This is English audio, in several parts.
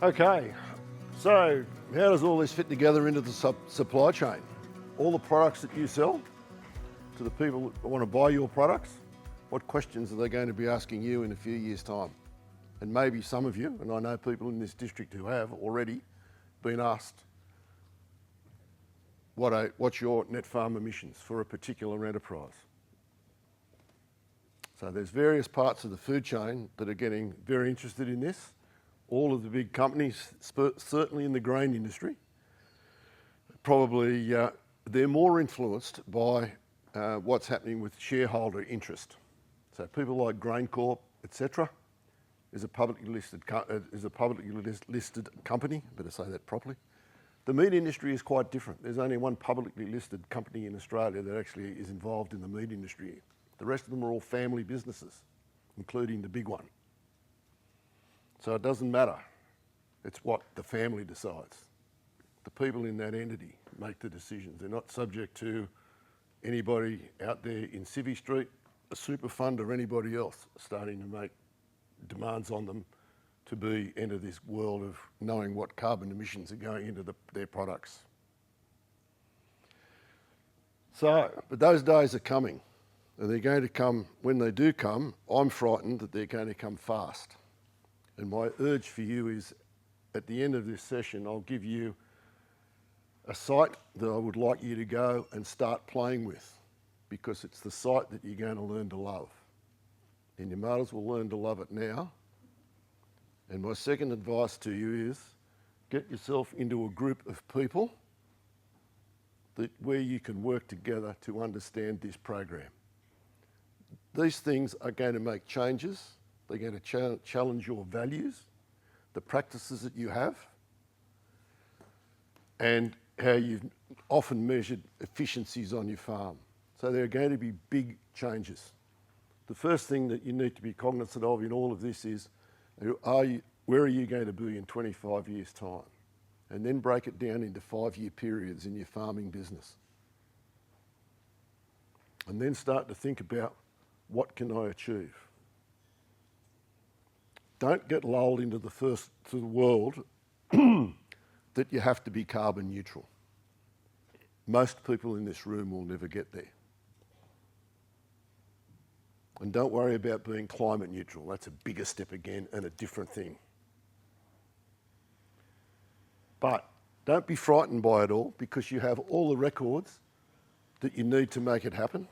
Okay, so how does all this fit together into the supply chain? All the products that you sell to the people that want to buy your products, what questions are they going to be asking you in a few years' time? And maybe some of you, and I know people in this district who have already been asked, what's your net farm emissions for a particular enterprise? So there's various parts of the food chain that are getting very interested in this. All of the big companies, certainly in the grain industry, probably they're more influenced by what's happening with shareholder interest. So people like GrainCorp, etc., is a publicly listed company. Better say that properly. The meat industry is quite different. There's only one publicly listed company in Australia that actually is involved in the meat industry. The rest of them are all family businesses, including the big one. So it doesn't matter. It's what the family decides. The people in that entity make the decisions. They're not subject to anybody out there in Civvy Street, a super fund or anybody else starting to make demands on them to enter this world of knowing what carbon emissions are going into their products. So, but those days are coming, and they're going to come. When they do come, I'm frightened that they're going to come fast. And my urge for you is, at the end of this session, I'll give you a site that I would like you to go and start playing with, because it's the site that you're going to learn to love. And you might as well learn to love it now. And my second advice to you is, get yourself into a group of people where you can work together to understand this program. These things are going to make changes. They're going to challenge your values, the practices that you have, and how you've often measured efficiencies on your farm. So there are going to be big changes. The first thing that you need to be cognizant of in all of this is, where are you going to be in 25 years' time? And then break it down into 5-year periods in your farming business. And then start to think about, what can I achieve? Don't get lulled into the world that you have to be carbon neutral. Most people in this room will never get there. And don't worry about being climate neutral. That's a bigger step again and a different thing. But don't be frightened by it all, because you have all the records that you need to make it happen.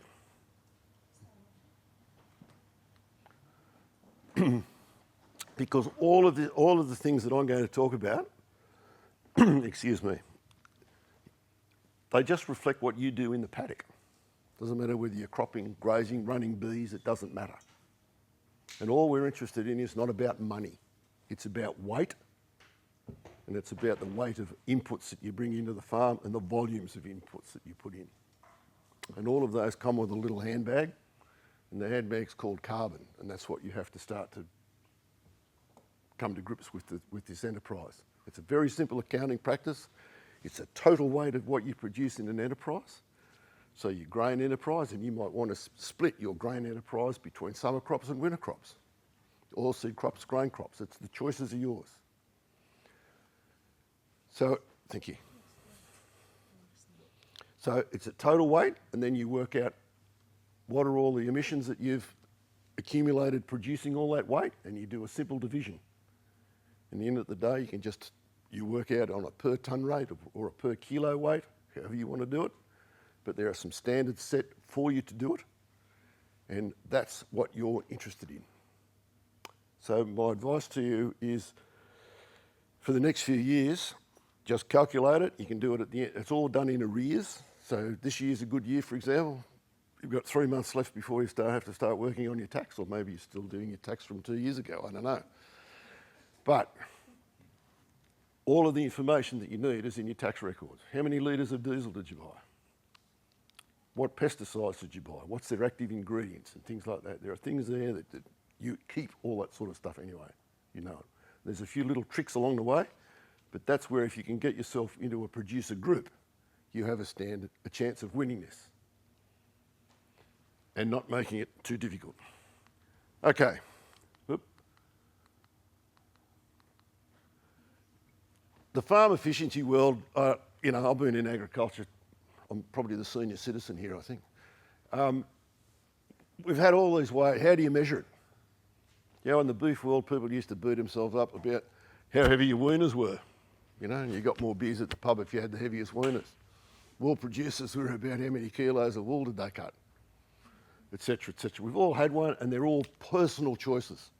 Because all of the things that I'm going to talk about, excuse me, they just reflect what you do in the paddock. Doesn't matter whether you're cropping, grazing, running bees, it doesn't matter. And all we're interested in is not about money. It's about weight, and it's about the weight of inputs that you bring into the farm and the volumes of inputs that you put in. And all of those come with a little handbag, and the handbag's called carbon, and that's what you have to start to come to grips with this enterprise. It's a very simple accounting practice. It's a total weight of what you produce in an enterprise. So your grain enterprise, and you might want to split your grain enterprise between summer crops and winter crops, oilseed crops, grain crops. The choices are yours. So, thank you. So it's a total weight, and then you work out what are all the emissions that you've accumulated producing all that weight, and you do a simple division. And at the end of the day, you work out on a per tonne rate or a per kilo weight, however you want to do it. But there are some standards set for you to do it, and that's what you're interested in. So my advice to you is, for the next few years, just calculate it. You can do it at the end. It's all done in arrears. So this year's a good year, for example. You've got 3 months left before you have to start working on your tax, or maybe you're still doing your tax from 2 years ago, I don't know. But all of the information that you need is in your tax records. How many litres of diesel did you buy? What pesticides did you buy? What's their active ingredients and things like that? There are things there that you keep all that sort of stuff anyway. You know it. There's a few little tricks along the way, but that's where, if you can get yourself into a producer group, you have a chance of winning this and not making it too difficult. Okay. the farm efficiency world, I've been in agriculture. I'm probably the senior citizen here, I think. We've had all these ways. How do you measure it? In the beef world, people used to beat themselves up about how heavy your weaners were. And you got more beers at the pub if you had the heaviest weaners. Wool producers were about how many kilos of wool did they cut, etc., etc. We've all had one, and they're all personal choices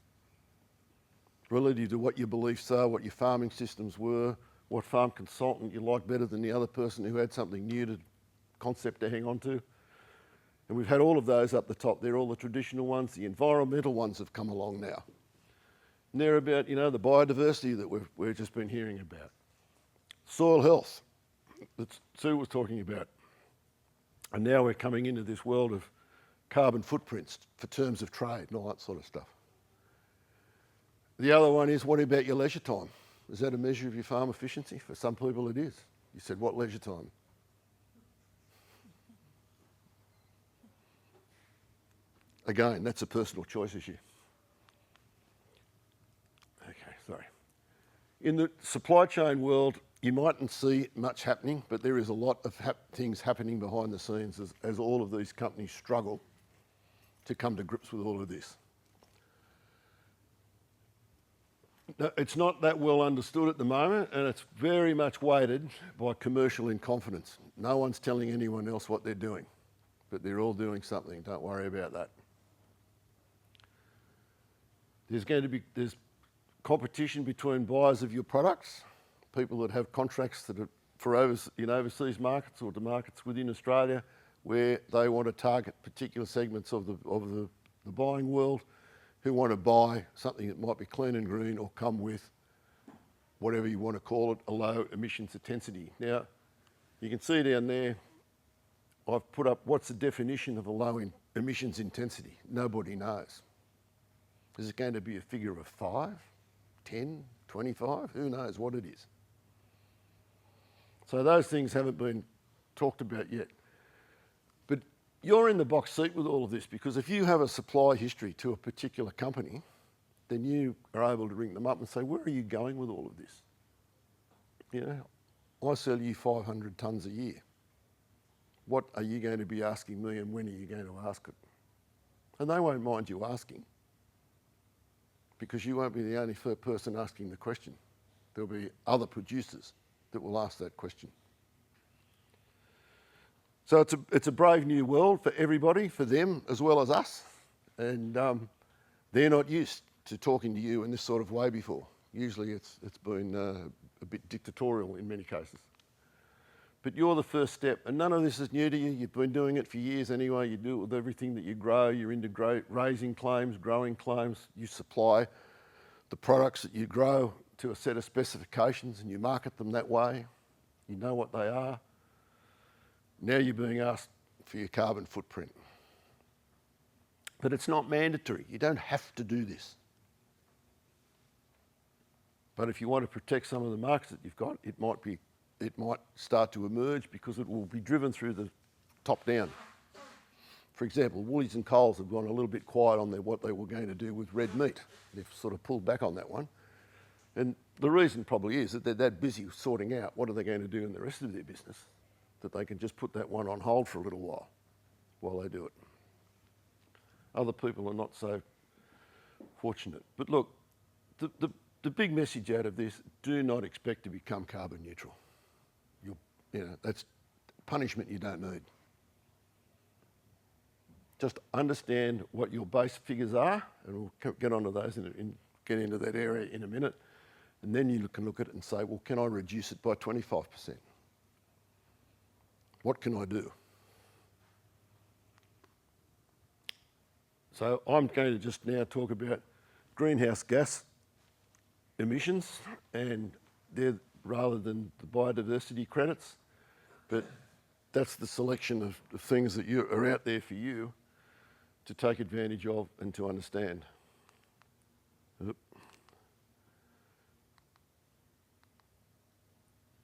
relative to what your beliefs are, what your farming systems were, what farm consultant you like better than the other person who had something new to concept to hang on to. And we've had all of those up the top. They're all the traditional ones. The environmental ones have come along now. And they're about, the biodiversity that we've just been hearing about. Soil health that Sue was talking about. And now we're coming into this world of carbon footprints for terms of trade and all that sort of stuff. The other one is, what about your leisure time? Is that a measure of your farm efficiency? For some people it is. You said, what leisure time? Again, that's a personal choice issue. Okay, sorry. In the supply chain world, you mightn't see much happening, but there is a lot of things happening behind the scenes as all of these companies struggle to come to grips with all of this. It's not that well understood at the moment, and it's very much weighted by commercial incompetence. No one's telling anyone else what they're doing, but they're all doing something. Don't worry about that. There's competition between buyers of your products, people that have contracts that are for overseas markets or to markets within Australia, where they want to target particular segments of the buying world, who want to buy something that might be clean and green or come with whatever you want to call it, a low emissions intensity. Now, you can see down there, I've put up what's the definition of a low emissions intensity. Nobody knows. Is it going to be a figure of 5, 10, 25? Who knows what it is? So those things haven't been talked about yet. But you're in the box seat with all of this, because if you have a supply history to a particular company, then you are able to ring them up and say, where are you going with all of this? I sell you 500 tonnes a year. What are you going to be asking me, and when are you going to ask it? And they won't mind you asking, because you won't be the only person asking the question. There'll be other producers that will ask that question. So it's a brave new world for everybody, for them as well as us. And they're not used to talking to you in this sort of way before. Usually it's been a bit dictatorial in many cases. But you're the first step, and none of this is new to you. You've been doing it for years anyway. You do it with everything that you grow. You're into raising claims, growing claims. You supply the products that you grow to a set of specifications, and you market them that way. You know what they are. Now you're being asked for your carbon footprint. But it's not mandatory. You don't have to do this. But if you want to protect some of the markets that you've got, it might start to emerge, because it will be driven through the top down. For example, Woolies and Coles have gone a little bit quiet on what they were going to do with red meat. They've sort of pulled back on that one. And the reason probably is that they're that busy sorting out what are they going to do in the rest of their business, that they can just put that one on hold for a little while they do it. Other people are not so fortunate. But look, the big message out of this, do not expect to become carbon neutral. That's punishment you don't need. Just understand what your base figures are, and we'll get onto those and get into that area in a minute. And then you can look at it and say, well, can I reduce it by 25%? What can I do? So I'm going to just now talk about greenhouse gas emissions, and they're rather than the biodiversity credits, but that's the selection of things that are out there for you to take advantage of and to understand.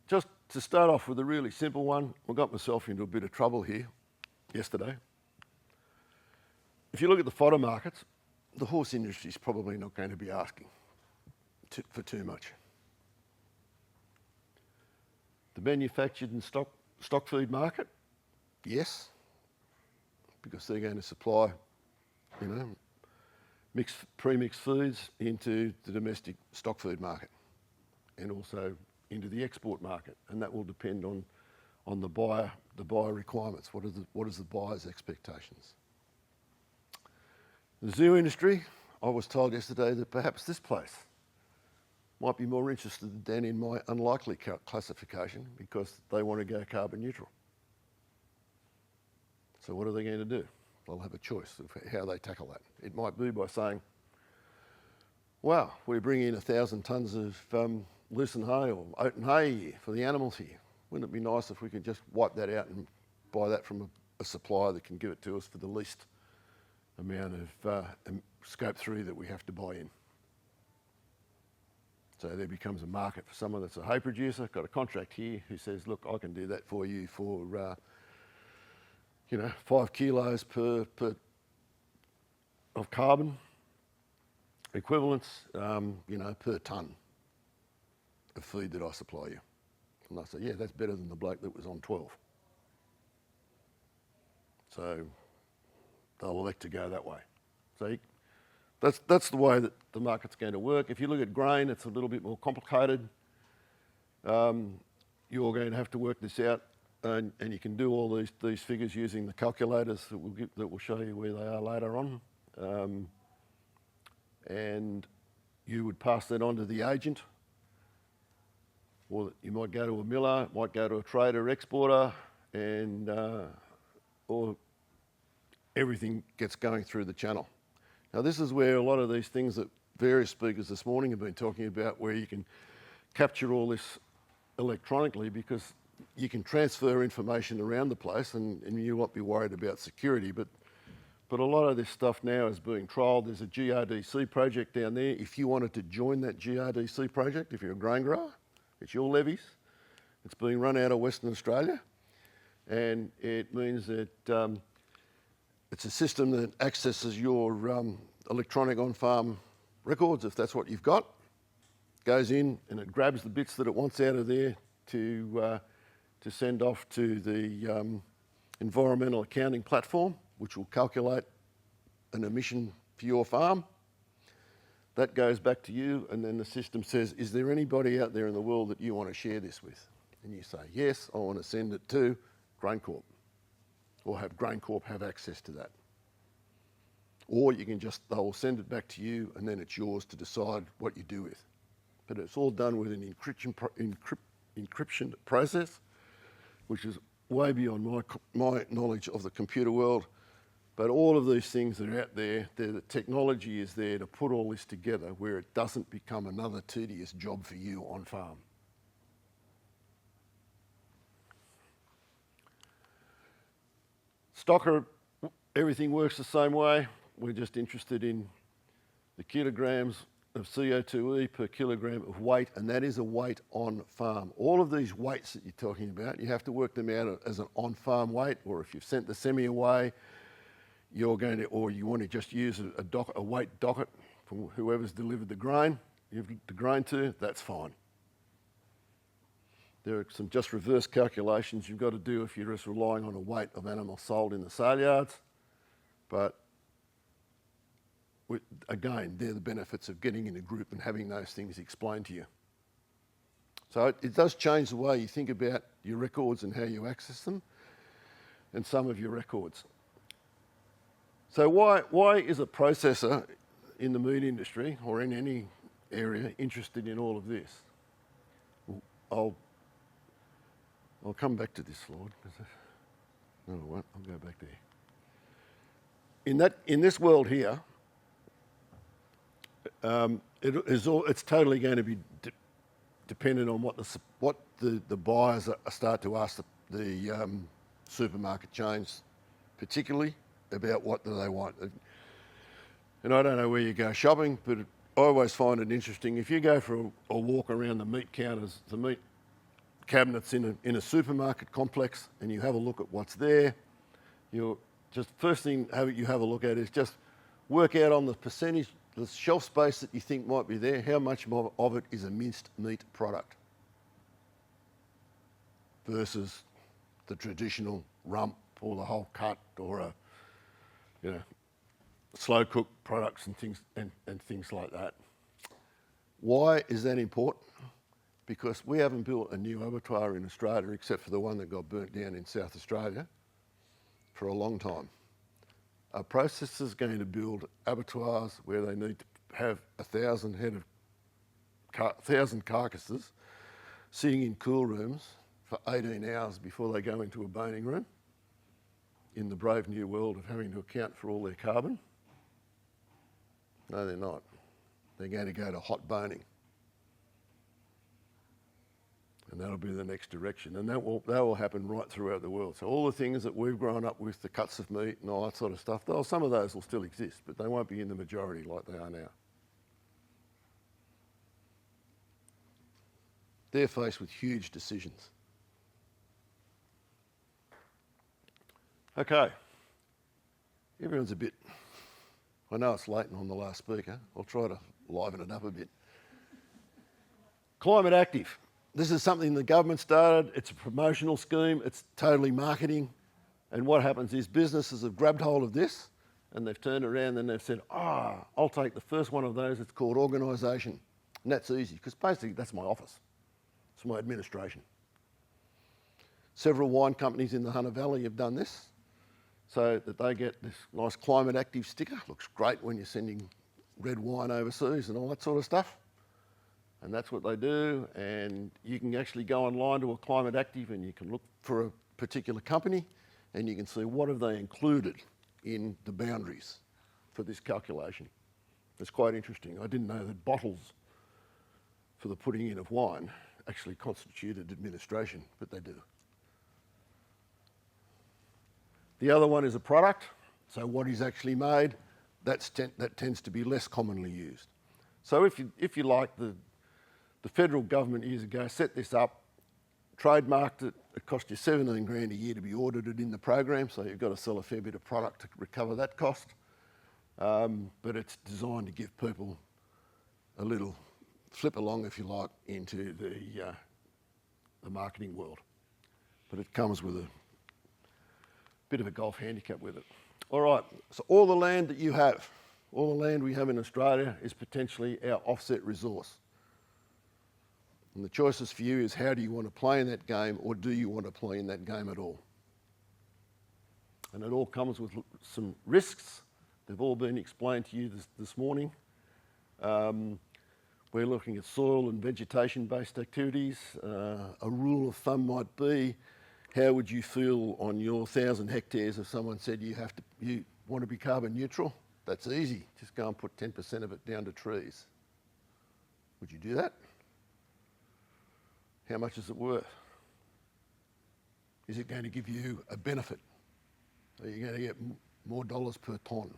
Just to start off with a really simple one, I got myself into a bit of trouble here yesterday. If you look at the fodder markets, the horse industry is probably not going to be asking for too much. The manufactured and stock food market, yes, because they're going to supply, pre-mixed foods into the domestic stock food market and also into the export market, and that will depend on the buyer requirements. What is the buyer's expectations? The zoo industry, I was told yesterday that perhaps this place might be more interested than in my unlikely classification because they want to go carbon neutral. So what are they going to do? They'll have a choice of how they tackle that. It might be by saying, wow, we bring in 1,000 tonnes of lucerne hay or oaten hay a year for the animals here. Wouldn't it be nice if we could just wipe that out and buy that from a supplier that can give it to us for the least amount of scope 3 that we have to buy in? So there becomes a market for someone that's a hay producer, got a contract here, who says, look, I can do that for you for 5 kilos per of carbon equivalents, per tonne of feed that I supply you. And I say, yeah, that's better than the bloke that was on 12. So they'll elect to go that way. So that's the way that the market's going to work. If you look at grain, it's a little bit more complicated. You're going to have to work this out, and you can do all these figures using the calculators that will show you where they are later on. And you would pass that on to the agent, or you might go to a miller, might go to a trader, exporter, and or everything gets going through the channel. Now this is where a lot of these things that various speakers this morning have been talking about, where you can capture all this electronically, because you can transfer information around the place and you won't be worried about security. But a lot of this stuff now is being trialled. There's a GRDC project down there. If you wanted to join that GRDC project, if you're a grain grower, it's your levies. It's being run out of Western Australia, and it means that it's a system that accesses your electronic on-farm records, if that's what you've got, goes in and it grabs the bits that it wants out of there to send off to the environmental accounting platform, which will calculate an emission for your farm. That goes back to you, and then the system says, is there anybody out there in the world that you want to share this with? And you say, yes, I want to send it to GrainCorp, or have GrainCorp have access to that. Or you can they will send it back to you, and then it's yours to decide what you do with. But it's all done with an encryption process, which is way beyond my knowledge of the computer world. But all of these things that are out there, the technology is there to put all this together where it doesn't become another tedious job for you on farm. Stocker, everything works the same way. We're just interested in the kilograms of CO2e per kilogram of weight, and that is a weight on farm. All of these weights that you're talking about, you have to work them out as an on-farm weight, or if you've sent the semi away, or you want to just use a weight docket from whoever's delivered the grain to, that's fine. There are some just reverse calculations you've got to do if you're just relying on a weight of animals sold in the sale yards. But again, they're the benefits of getting in a group and having those things explained to you. So it does change the way you think about your records and how you access them, and some of your records. So why is a processor in the meat industry or in any area interested in all of this? I'll come back to this slide. No, I won't. I'll go back there. In this world here, it's totally going to be dependent on what the buyers start to ask the supermarket chains, particularly, about what do they want. And I don't know where you go shopping, but I always find it interesting. If you go for a walk around the meat counters, the meat cabinets in a supermarket complex, and you have a look at what's there, first thing you have a look at is just work out on the percentage, the shelf space that you think might be there, how much of it is a minced meat product. versus the traditional rump or the whole cut or a, you know, slow cooked products and things like that. Why is that important? Because we haven't built a new abattoir in Australia, except for the one that got burnt down in South Australia, for a long time. Our processor's going to build abattoirs where they need to have 1,000 carcasses sitting in cool rooms for 18 hours before they go into a boning room, in the brave new world of having to account for all their carbon. No, they're not. They're going to go to hot boning. And that'll be the next direction. And that will happen right throughout the world. So all the things that we've grown up with, the cuts of meat and all that sort of stuff, some of those will still exist, but they won't be in the majority like they are now. They're faced with huge decisions. Okay. Everyone's a bit... I know it's late and I'm the last speaker. I'll try to liven it up a bit. Climate active. This is something the government started. It's a promotional scheme. It's totally marketing. And what happens is businesses have grabbed hold of this and they've turned around and they've said, I'll take the first one of those. It's called organisation. And that's easy because basically that's my office. It's my administration. Several wine companies in the Hunter Valley have done this so that they get this nice climate active sticker. Looks great when you're sending red wine overseas and all that sort of stuff. And that's what they do. And you can actually go online to a Climate Active and you can look for a particular company and you can see what have they included in the boundaries for this calculation. It's quite interesting. I didn't know that bottles for the putting in of wine actually constituted administration, but they do. The other one is a product. So what is actually made, that tends to be less commonly used. So if you like, the federal government years ago set this up, trademarked it. It cost you 17 grand a year to be audited in the program, so you've got to sell a fair bit of product to recover that cost. But it's designed to give people a little flip along, if you like, into the marketing world. But it comes with a bit of a golf handicap with it. All right, so all the land that you have, all the land we have in Australia is potentially our offset resource. And the choices for you is how do you want to play in that game, or do you want to play in that game at all? And it all comes with some risks. They've all been explained to you this morning. We're looking at soil and vegetation-based activities. A rule of thumb might be, how would you feel on your 1,000 hectares if someone said you want to be carbon neutral? That's easy. Just go and put 10% of it down to trees. Would you do that? How much is it worth? Is it going to give you a benefit? Are you going to get more dollars per tonne?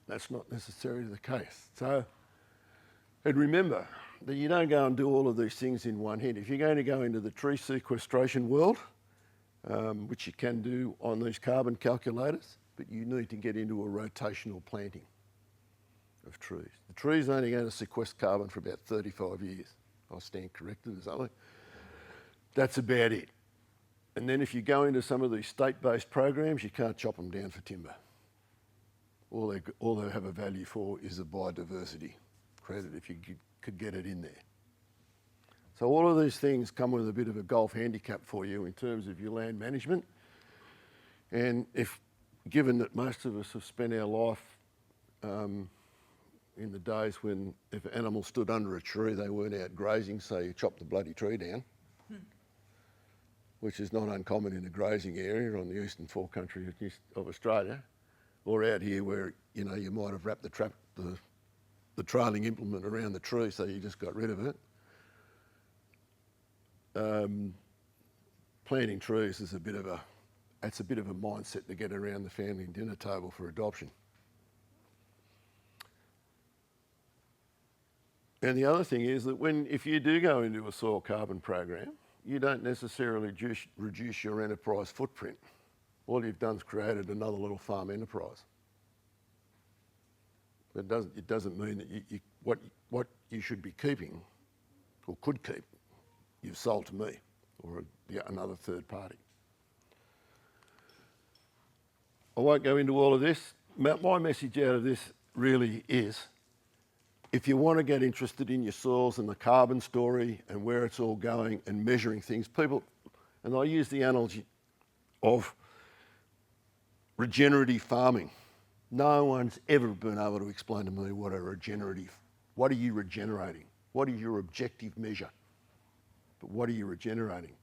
That's not necessarily the case. So, and remember that you don't go and do all of these things in one hit. If you're going to go into the tree sequestration world, which you can do on these carbon calculators, but you need to get into a rotational planting of trees. The tree's only going to sequester carbon for about 35 years. I'll stand corrected or something. That's about it. And then if you go into some of these state-based programs, you can't chop them down for timber. All they have a value for is the biodiversity credit, if you could get it in there. So all of these things come with a bit of a golf handicap for you in terms of your land management. And given that most of us have spent our life in the days when if an animal stood under a tree, they weren't out grazing, so you chop the bloody tree down, which is not uncommon in a grazing area on the eastern fore country of Australia, or out here where you might have wrapped the trailing implement around the tree, so you just got rid of it. Planting trees is a bit of a mindset to get around the family dinner table for adoption. And the other thing is that if you do go into a soil carbon program, you don't necessarily reduce your enterprise footprint. All you've done is created another little farm enterprise. But it doesn't mean that what you should be keeping, or could keep, you've sold to me or another third party. I won't go into all of this. My message out of this really is, if you want to get interested in your soils and the carbon story and where it's all going and measuring things, people, and I use the analogy of regenerative farming. No one's ever been able to explain to me what are you regenerating? What is your objective measure? But what are you regenerating?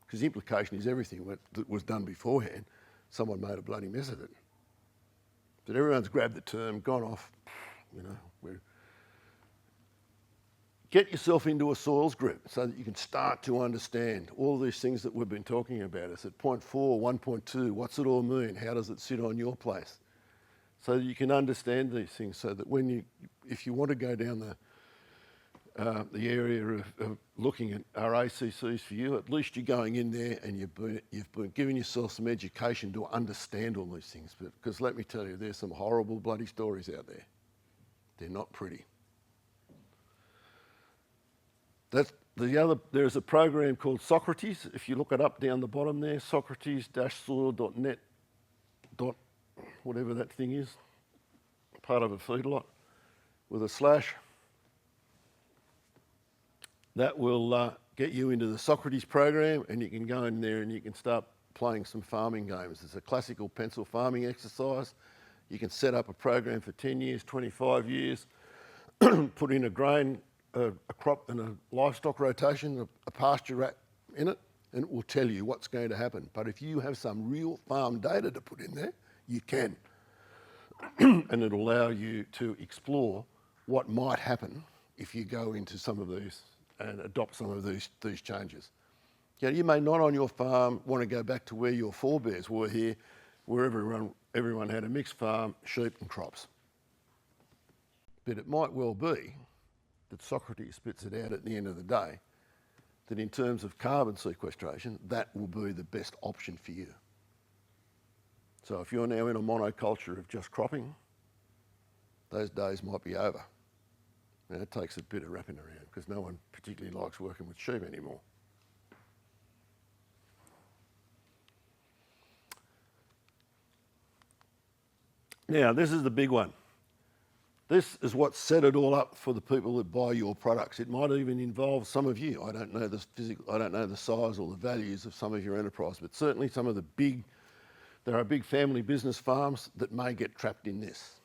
Because the implication is everything that was done beforehand, someone made a bloody mess of it. But everyone's grabbed the term, gone off, get yourself into a soils group so that you can start to understand all these things that we've been talking about. It's at 0.4, 1.2, what's it all mean? How does it sit on your place? So that you can understand these things, so that if you want to go down the area of looking at our ACCs for you, at least you're going in there and you've been giving yourself some education to understand all these things. Because let me tell you, there's some horrible bloody stories out there. They're not pretty. There's a program called Socrates. If you look it up down the bottom there, socrates-soil.net. Whatever that thing is, part of a feedlot with a slash. That will get you into the Socrates program, and you can go in there and you can start playing some farming games. It's a classical pencil farming exercise. You can set up a program for 10 years, 25 years, put in a grain, a crop and a livestock rotation, a pasture rat in it, and it will tell you what's going to happen. But if you have some real farm data to put in there, you can. And it'll allow you to explore what might happen if you go into some of these and adopt some of these changes. You may not on your farm want to go back to where your forebears were here, where everyone had a mixed farm, sheep and crops. But it might well be that Socrates spits it out at the end of the day, that in terms of carbon sequestration, that will be the best option for you. So if you're now in a monoculture of just cropping, those days might be over. And it takes a bit of wrapping around because no one particularly likes working with sheep anymore. Now, this is the big one. This is what set it all up for the people that buy your products. It might even involve some of you. I don't know the size or the values of some of your enterprise, but certainly some of there are big family business farms that may get trapped in this.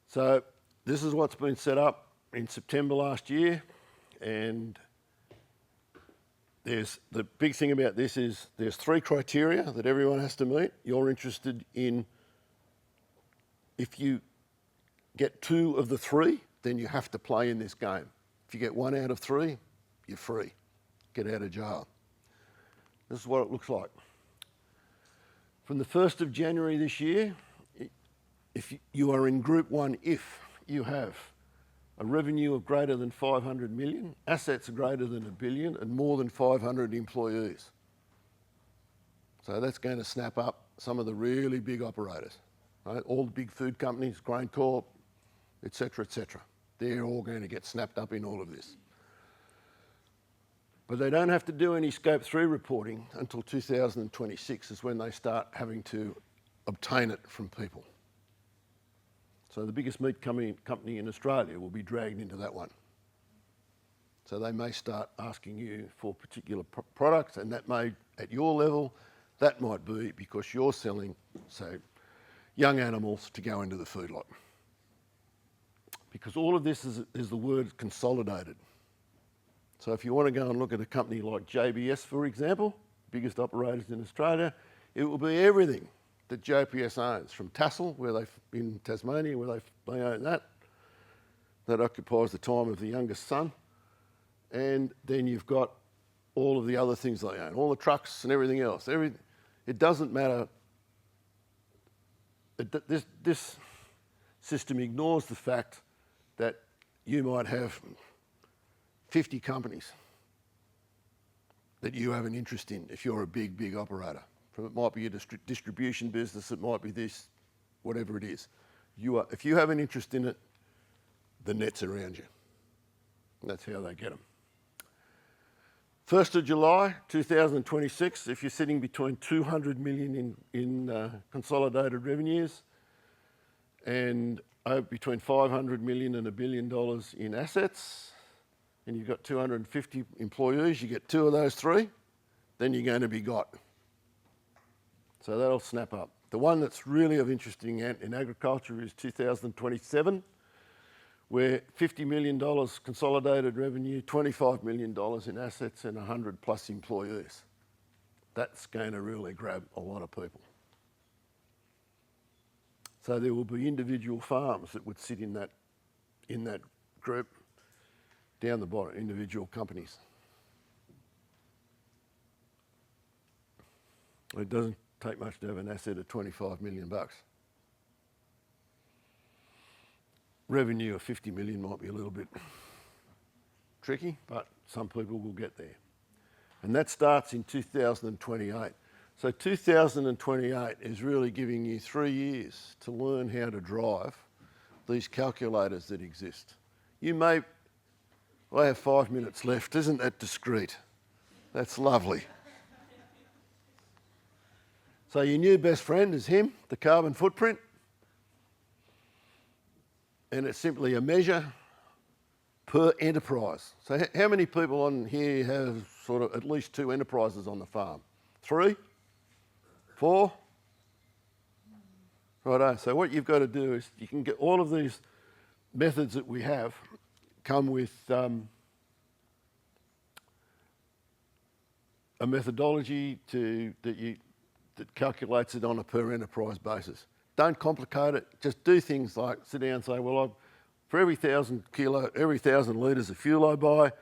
So this is what's been set up in September last year, and the big thing about this is there's 3 criteria that everyone has to meet. You're interested in, if you get 2 of the 3, then you have to play in this game. If you get 1 out of 3, you're free. Get out of jail. This is what it looks like. From the 1st of January this year, if you are in Group 1, if you have a revenue of greater than 500 million, assets greater than $1 billion, and more than 500 employees. So that's going to snap up some of the really big operators, right? All the big food companies, GrainCorp, et cetera, they're all going to get snapped up in all of this. But they don't have to do any Scope 3 reporting until 2026 is when they start having to obtain it from people. So the biggest meat company in Australia will be dragged into that one. So they may start asking you for particular products, and that may, at your level, that might be because you're selling, say, young animals to go into the food lot. Because all of this is the word consolidated. So if you want to go and look at a company like JBS, for example, biggest operators in Australia, it will be everything that JBS owns, from Tassal, in Tasmania, where they own that. That occupies the time of the youngest son. And then you've got all of the other things they own, all the trucks and everything else. It doesn't matter. This system ignores the fact that you might have 50 companies that you have an interest in if you're a big operator. It might be a distribution business, it might be this, whatever it is. If you have an interest in it, the net's around you. That's how they get them. 1st of July 2026, if you're sitting between 200 million in consolidated revenues and between 500 million and $1 billion in assets, and you've got 250 employees, you get two of those three, then you're going to be got. So that'll snap up. The one that's really of interest in agriculture is 2027, where $50 million consolidated revenue, $25 million in assets and 100 plus employees. That's going to really grab a lot of people. So there will be individual farms that would sit in that group down the bottom, individual companies. It doesn't take much to have an asset of 25 million bucks. Revenue of 50 million might be a little bit tricky, but some people will get there. And that starts in 2028. So 2028 is really giving you 3 years to learn how to drive these calculators that exist. I have 5 minutes left. Isn't that discreet? That's lovely. So your new best friend is him, the carbon footprint. And it's simply a measure per enterprise. So how many people on here have sort of at least 2 enterprises on the farm? 3? 4? Righto. So what you've got to do is you can get all of these methods that we have come with a methodology that calculates it on a per enterprise basis. Don't complicate it. Just do things like sit down and say, well, for every 1,000 litres of fuel I buy,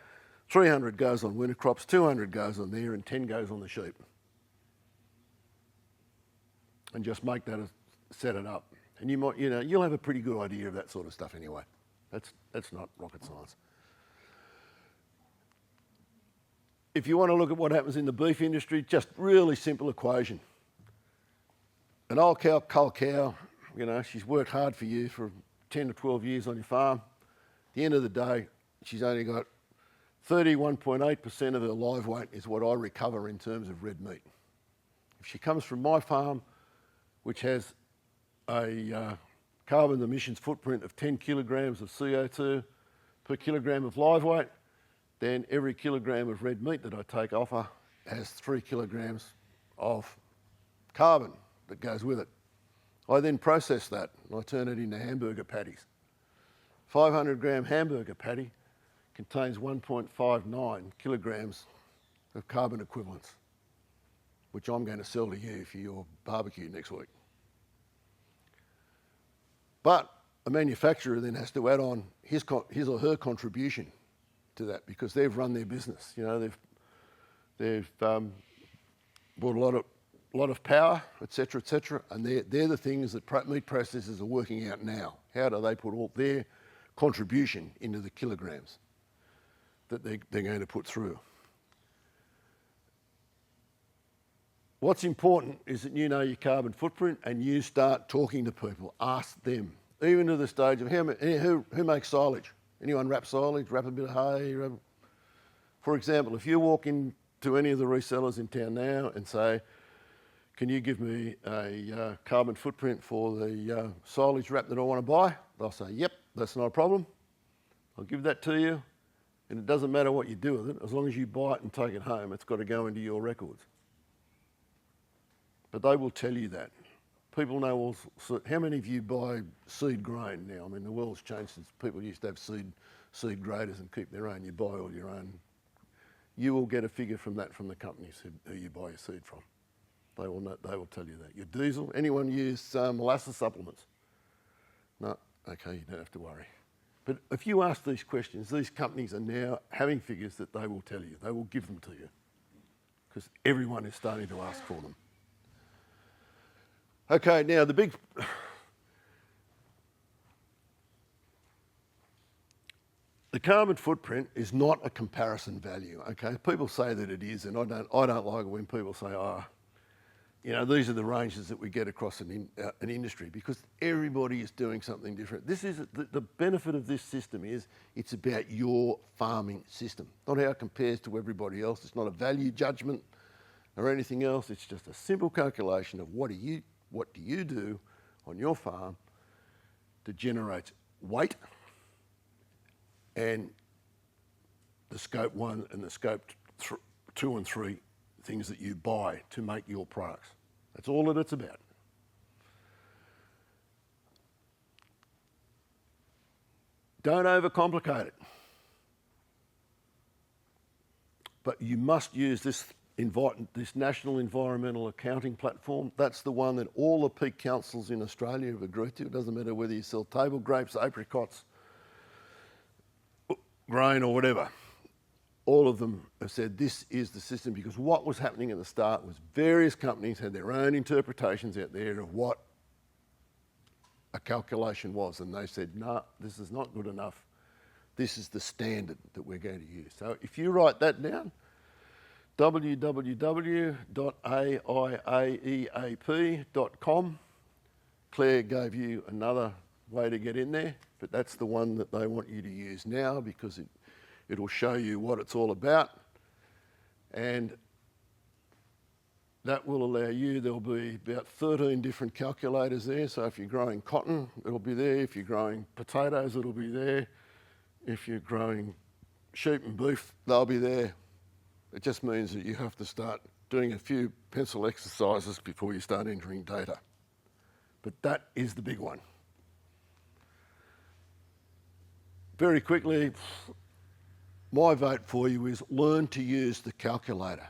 300 goes on winter crops, 200 goes on there, and 10 goes on the sheep. And just make that, set it up. And you'll have a pretty good idea of that sort of stuff anyway. That's not rocket science. If you want to look at what happens in the beef industry, just really simple equation. An old cow, cull cow, she's worked hard for you for 10 to 12 years on your farm. At the end of the day, she's only got 31.8% of her live weight is what I recover in terms of red meat. If she comes from my farm, which has a carbon emissions footprint of 10 kilograms of CO2 per kilogram of live weight, then every kilogram of red meat that I take off her has 3 kilograms of carbon that goes with it. I then process that and I turn it into hamburger patties. 500 gram hamburger patty contains 1.59 kilograms of carbon equivalents, which I'm going to sell to you for your barbecue next week. But a manufacturer then has to add on his or her contribution to that because they've run their business. They've bought a lot of power, etc., and they're the things that meat processors are working out now. How do they put all their contribution into the kilograms that they're going to put through? What's important is that you know your carbon footprint and you start talking to people. Ask them, even to the stage of who makes silage? Anyone wrap silage, wrap a bit of hay? For example, if you walk into any of the resellers in town now and say, can you give me a carbon footprint for the silage wrap that I want to buy? They'll say, yep, that's not a problem. I'll give that to you. And it doesn't matter what you do with it. As long as you buy it and take it home, it's got to go into your records. But they will tell you that. People know also, how many of you buy seed grain now? I mean, the world's changed since people used to have seed graders and keep their own. You buy all your own. You will get a figure from that from the companies who you buy your seed from. They will tell you that. Your diesel, anyone use molasses supplements? No, okay, you don't have to worry. But if you ask these questions, these companies are now having figures that they will tell you. They will give them to you because everyone is starting to ask for them. Okay, now the carbon footprint is not a comparison value. Okay, people say that it is, and I don't like it when people say, these are the ranges that we get across an industry because everybody is doing something different. This is the benefit of this system is it's about your farming system, not how it compares to everybody else. It's not a value judgment or anything else. It's just a simple calculation of what do you do on your farm that generates weight and the scope 1 and the scope 2 and 3 things that you buy to make your products. That's all that it's about. Don't overcomplicate it. But you must use this National Environmental Accounting Platform. That's the one that all the peak councils in Australia have agreed to. It doesn't matter whether you sell table grapes, apricots, grain or whatever. All of them have said this is the system because what was happening at the start was various companies had their own interpretations out there of what a calculation was, and they said, no, this is not good enough. This is the standard that we're going to use. So if you write that down, www.aiaeap.com. Claire gave you another way to get in there, but that's the one that they want you to use now because it'll show you what it's all about, and that will allow you, there'll be about 13 different calculators there. So if you're growing cotton, it'll be there. If you're growing potatoes, it'll be there. If you're growing sheep and beef, they'll be there. It just means that you have to start doing a few pencil exercises before you start entering data. But that is the big one. Very quickly, my vote for you is learn to use the calculator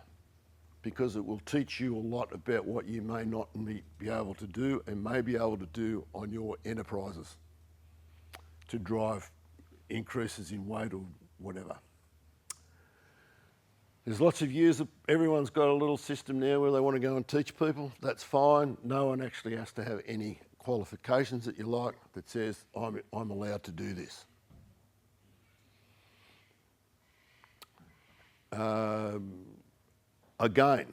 because it will teach you a lot about what you may not be able to do and may be able to do on your enterprises to drive increases in weight or whatever. There's lots of years, everyone's got a little system now where they want to go and teach people. That's fine. No one actually has to have any qualifications that you like that says, I'm allowed to do this. Again,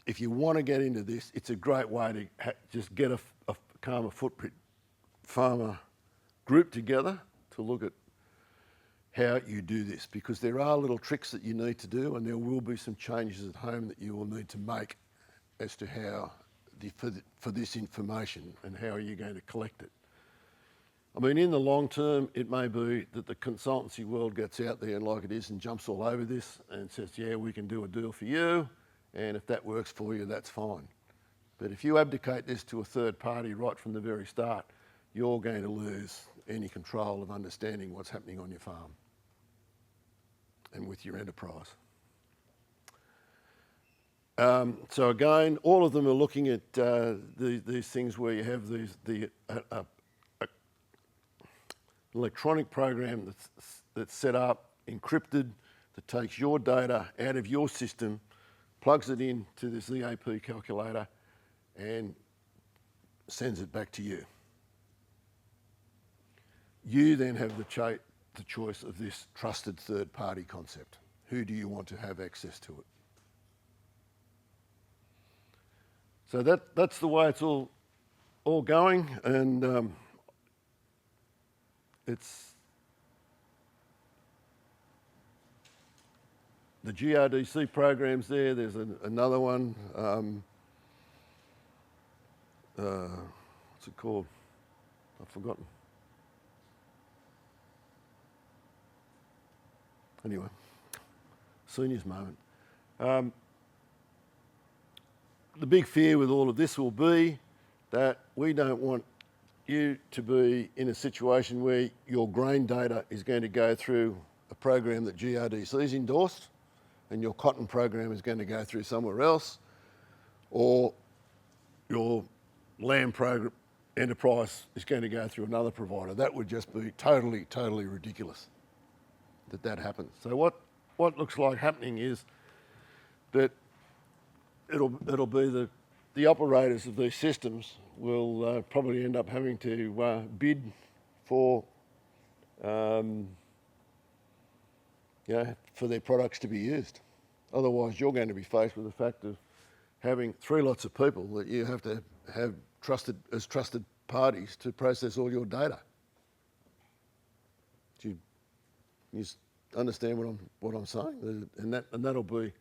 if you want to get into this, it's a great way to just get a Karma Footprint farmer group together to look at how you do this, because there are little tricks that you need to do, and there will be some changes at home that you will need to make as to how for this information and how are you going to collect it. I mean, in the long term, it may be that the consultancy world gets out there and like it is and jumps all over this and says, yeah, we can do a deal for you, and if that works for you, that's fine. But if you abdicate this to a third party right from the very start, you're going to lose any control of understanding what's happening on your farm and with your enterprise. So again, all of them are looking at these things where you have the electronic program that's set up, encrypted, that takes your data out of your system, plugs it into this EAP calculator, and sends it back to you. You then have the choice of this trusted third-party concept. Who do you want to have access to it? So that's the way it's all going, and it's the GRDC programs there. There's another one. What's it called? I've forgotten. Anyway, seniors moment. The big fear with all of this will be that we don't want you to be in a situation where your grain data is going to go through a program that GRDC's endorsed and your cotton program is going to go through somewhere else, or your land program enterprise is going to go through another provider. That would just be totally, totally ridiculous that happens. So what looks like happening is that it'll be the operators of these systems will probably end up having to bid for for their products to be used. Otherwise, you're going to be faced with the fact of having 3 lots of people that you have to have trusted parties to process all your data. Do you understand what I'm saying? And that'll be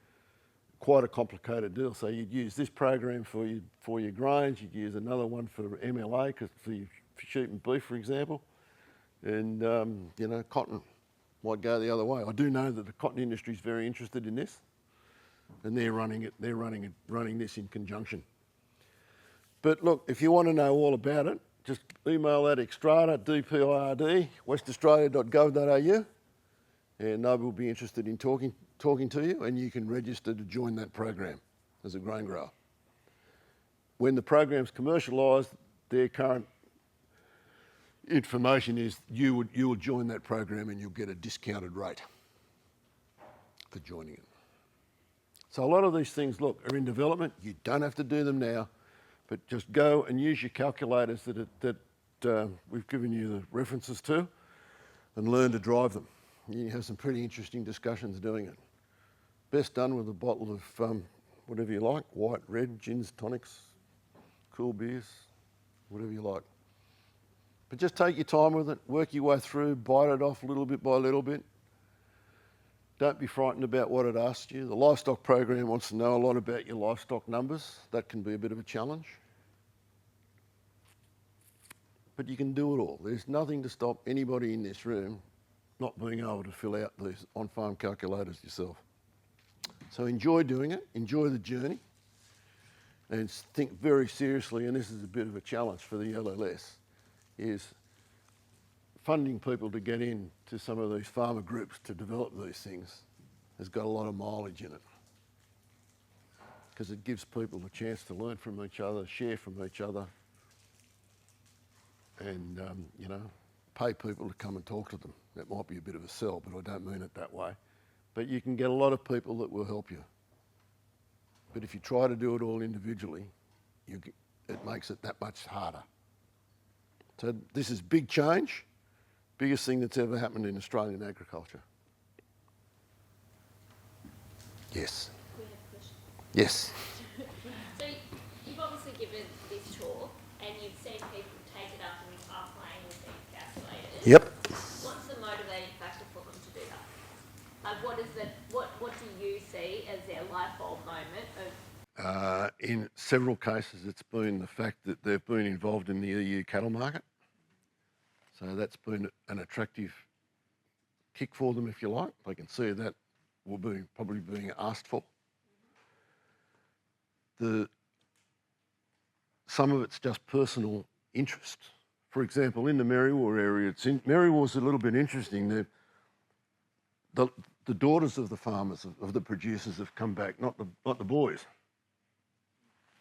quite a complicated deal. So you'd use this program for your grains, you'd use another one for MLA, for sheep and beef, for example, and you know, cotton might go the other way. I do know that the cotton industry is very interested in this, and they're running it. They're running this in conjunction. But look, if you want to know all about it, just email that Xstrata, DPIRD, westaustralia.gov.au, and they will be interested in talking to you, and you can register to join that program as a grain grower. When the program's commercialised, their current information is you will join that program and you'll get a discounted rate for joining it. So a lot of these things, look, are in development. You don't have to do them now, but just go and use your calculators that we've given you the references to, and learn to drive them. You have some pretty interesting discussions doing it. Best done with a bottle of whatever you like, white, red, gins, tonics, cool beers, whatever you like. But just take your time with it, work your way through, bite it off little bit by little bit. Don't be frightened about what it asks you. The livestock program wants to know a lot about your livestock numbers. That can be a bit of a challenge. But you can do it all. There's nothing to stop anybody in this room not being able to fill out these on-farm calculators yourself. So enjoy doing it, enjoy the journey, and think very seriously, and this is a bit of a challenge for the LLS, is funding people to get into some of these farmer groups to develop these things has got a lot of mileage in it, because it gives people a chance to learn from each other, share from each other, and you know, pay people to come and talk to them. That might be a bit of a sell, but I don't mean it that way. But you can get a lot of people that will help you. But if you try to do it all individually, it makes it that much harder. So this is big change, biggest thing that's ever happened in Australian agriculture. Yes. We have a question. Yes. So you've obviously given this talk, and you've seen people take it up and are playing with these calculators. Yep. What's the motivating factor for them to do that? Like, what do you see as their light bulb moment of? In several cases, it's been the fact that they've been involved in the EU cattle market. So that's been an attractive kick for them, if you like. They can see that will be probably being asked for. Some of it's just personal interest. For example, in the Merriwa area, Merriwa's a little bit interesting. The daughters of the farmers, of the producers, have come back, not the boys,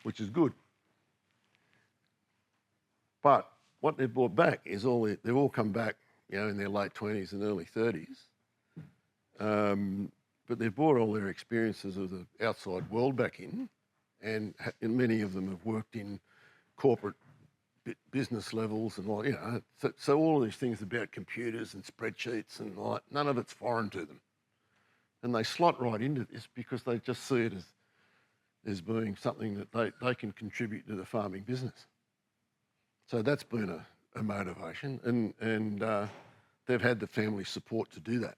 which is good. But what they've brought back is they've all come back, you know, in their late 20s and early 30s. But they've brought all their experiences of the outside world back in, and many of them have worked in corporate business levels and all, you know. So all of these things about computers and spreadsheets and all that, none of it's foreign to them. And they slot right into this because they just see it as being something that they can contribute to the farming business. So that's been a motivation, and they've had the family support to do that.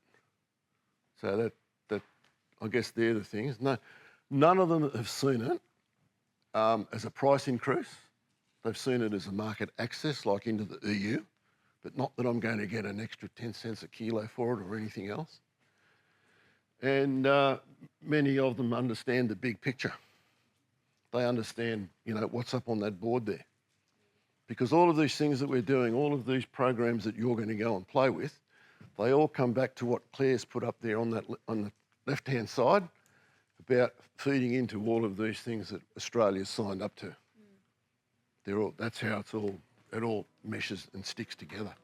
So that I guess they're the things. No, none of them have seen it as a price increase. They've seen it as a market access, like into the EU, but not that I'm going to get an extra 10 cents a kilo for it or anything else. And many of them understand the big picture. They understand, you know, what's up on that board there. Because all of these things that we're doing, all of these programs that you're going to go and play with, they all come back to what Claire's put up there on the left-hand side about feeding into all of these things that Australia's signed up to. That's how it all meshes and sticks together.